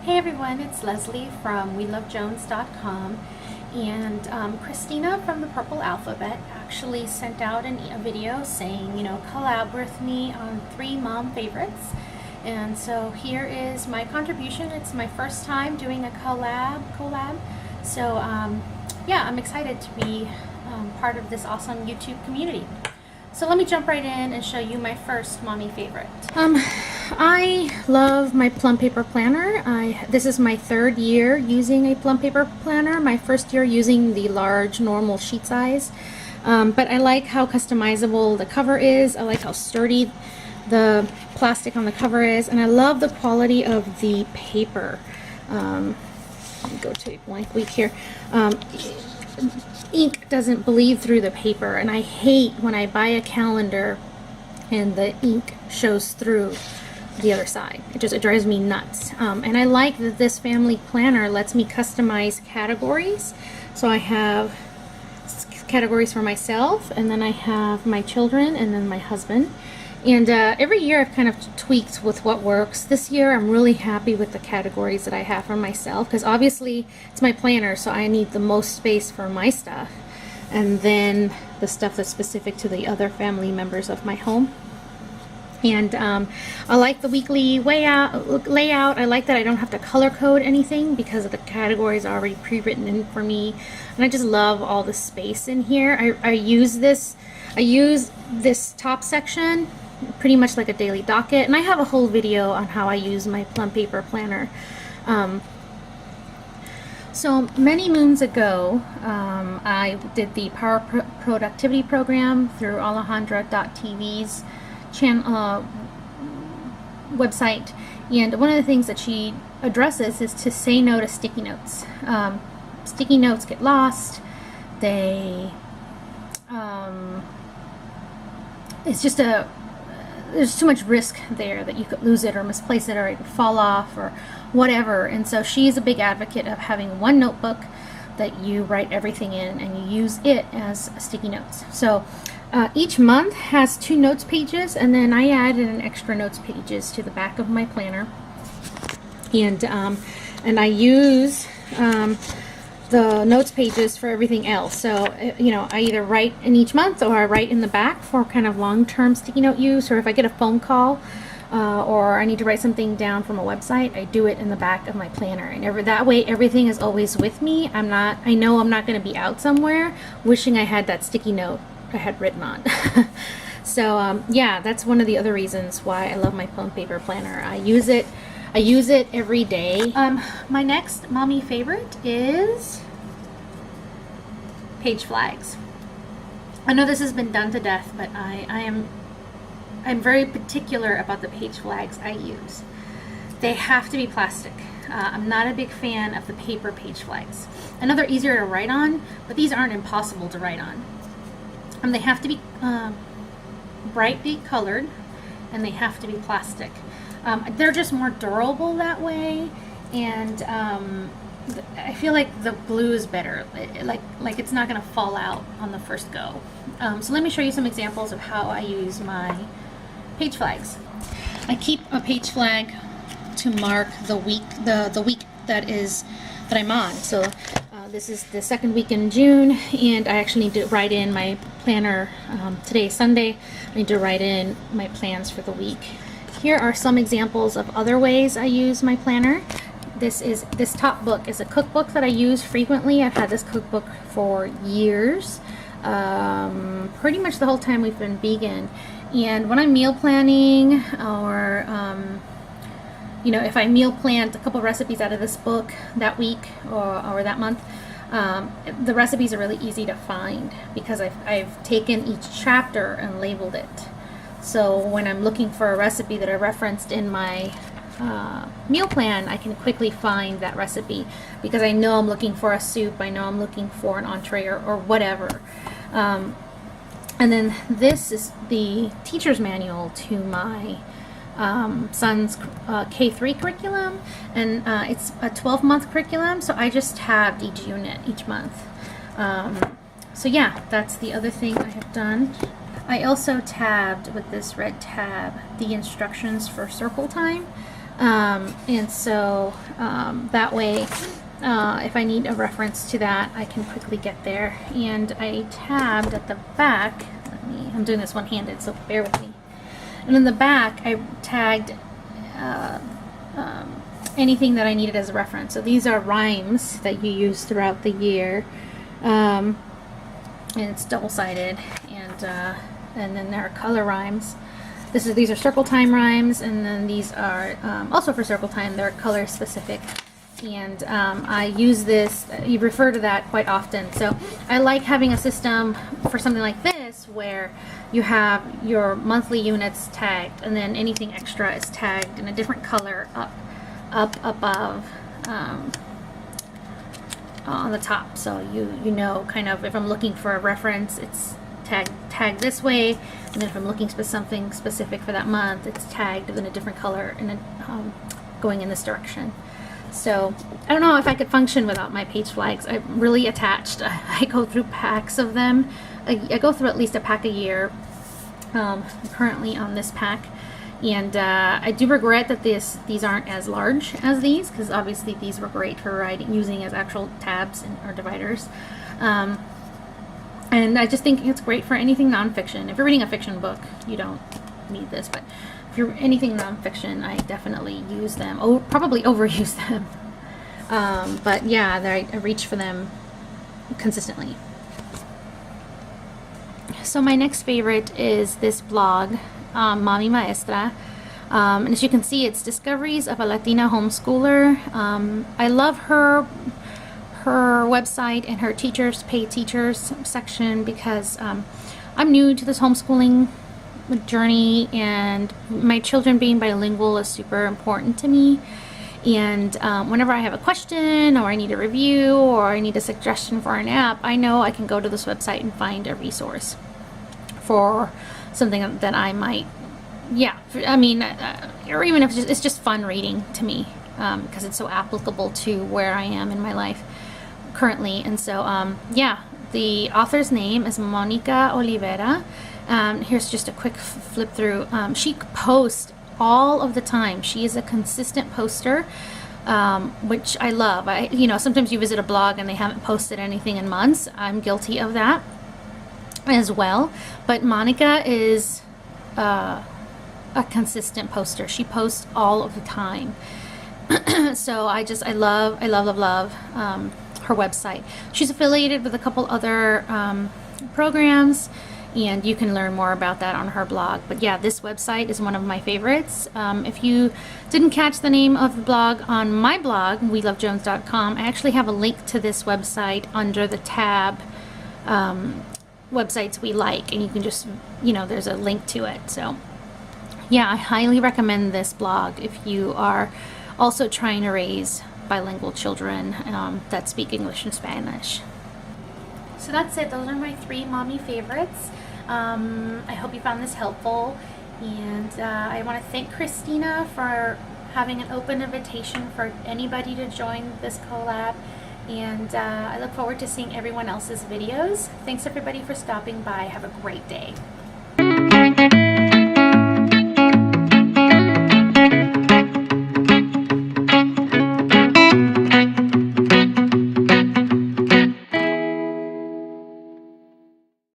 Hey everyone, it's Leslie from WeLoveJones.com, and Christina from the Purple Alphabet actually sent out a video saying, collab with me on 3 mom favorites. And so here is my contribution. It's my first time doing a collab. So yeah, I'm excited to be part of this awesome YouTube community. So let me jump right in and show you my first mommy favorite. I love my Plum Paper planner. This is my 3rd year using a Plum Paper planner. My first year using the large normal sheet size. But I like how customizable the cover is. I like how sturdy the plastic on the cover is. And I love the quality of the paper. Let me go to a blank week here. Ink doesn't bleed through the paper, and I hate when I buy a calendar and the ink shows through the other side. It drives me nuts. And I like that this family planner lets me customize categories. So I have categories for myself, and then I have my children, and then my husband. And every year I've kind of tweaked with what works. This year I'm really happy with the categories that I have for myself, because obviously it's my planner, so I need the most space for my stuff, and then the stuff that's specific to the other family members of my home. And I like the weekly layout. I like that I don't have to color code anything because of the categories are already pre-written in for me. And I just love all the space in here. I use this top section pretty much like a daily docket, and I have a whole video on how I use my Plum Paper planner. So many moons ago, I did the Power Productivity program through Alejandra.tv's channel website, and one of the things that she addresses is to say no to sticky notes. Sticky notes get lost. There's too much risk there that you could lose it or misplace it or it could fall off or whatever. And so she's a big advocate of having one notebook that you write everything in, and you use it as sticky notes. So each month has 2 notes pages, and then I added an extra notes pages to the back of my planner. And I use the notes pages for everything else. So I either write in each month, or I write in the back for kind of long-term sticky note use, or if I get a phone call or I need to write something down from a website, I do it in the back of my planner. And that way everything is always with me. I know I'm not going to be out somewhere wishing I had that sticky note I had written on. So yeah, that's one of the other reasons why I love my Plum Paper planner. I use it every day. My next mommy favorite is page flags. I know this has been done to death, but I'm very particular about the page flags I use. They have to be plastic. I'm not a big fan of the paper page flags. I know they're easier to write on, but these aren't impossible to write on. They have to be brightly colored, and they have to be plastic. They're just more durable that way, and I feel like the glue is better. Like it's not going to fall out on the first go. So let me show you some examples of how I use my page flags. I keep a page flag to mark the week, the week that I'm on. So this is the 2nd week in June, and I actually need to write in my planner. Today is Sunday. I need to write in my plans for the week. Here are some examples of other ways I use my planner. This top book is a cookbook that I use frequently. I've had this cookbook for years, pretty much the whole time we've been vegan. And when I'm meal planning, or if I meal planned a couple recipes out of this book that week or that month, the recipes are really easy to find because I've taken each chapter and labeled it. So when I'm looking for a recipe that I referenced in my meal plan, I can quickly find that recipe because I know I'm looking for a soup, I know I'm looking for an entree or whatever. And then this is the teacher's manual to my son's K3 curriculum, and it's a 12-month curriculum, so I just tabbed each unit each month. So yeah, that's the other thing I have done. I also tabbed with this red tab the instructions for circle time. And so that way, if I need a reference to that, I can quickly get there. And I tabbed at the back. I'm doing this one-handed, so bear with me. And in the back, I tagged anything that I needed as a reference. So these are rhymes that you use throughout the year, and it's double-sided, and then there are color rhymes. These are circle time rhymes, and then these are also for circle time. They're color specific, and I use this. You refer to that quite often. So I like having a system for something like this where you have your monthly units tagged, and then anything extra is tagged in a different color up above on the top. So you know kind of if I'm looking for a reference, it's tagged this way, and then if I'm looking for something specific for that month, it's tagged in a different color and going in this direction. So I don't know if I could function without my page flags. I'm really attached. I go through packs of them. I go through at least a pack a year. I'm currently on this pack, and I do regret that these aren't as large as these, because obviously these were great for using as actual tabs or dividers. And I just think it's great for anything nonfiction. If you're reading a fiction book, you don't need this, but if you're anything nonfiction, I definitely use them. Oh, probably overuse them. But yeah, I reach for them consistently. So my next favorite is this blog, Mommy Maestra. And as you can see, it's Discoveries of a Latina Homeschooler. I love her website and her pay teachers section, because I'm new to this homeschooling journey, and my children being bilingual is super important to me. And whenever I have a question, or I need a review, or I need a suggestion for an app, I know I can go to this website and find a resource for something that I might, I mean, or even if it's just fun reading to me, because it's so applicable to where I am in my life currently. And so the author's name is Monica Olivera. Here's just a quick flip through. She posts all of the time. She is a consistent poster, which I love. Sometimes you visit a blog and they haven't posted anything in months. I'm guilty of that as well, but Monica is a consistent poster. She posts all of the time. So I love her website. She's affiliated with a couple other programs, and you can learn more about that on her blog. But yeah, this website is one of my favorites. If you didn't catch the name of the blog on my blog, WeLoveJones.com, I actually have a link to this website under the tab websites we like, and you can just, there's a link to it. So yeah, I highly recommend this blog if you are also trying to raise bilingual children that speak English and Spanish. So that's it. Those are my 3 mommy favorites. I hope you found this helpful, and I want to thank Christina for having an open invitation for anybody to join this collab, and I look forward to seeing everyone else's videos. Thanks everybody for stopping by. Have a great day.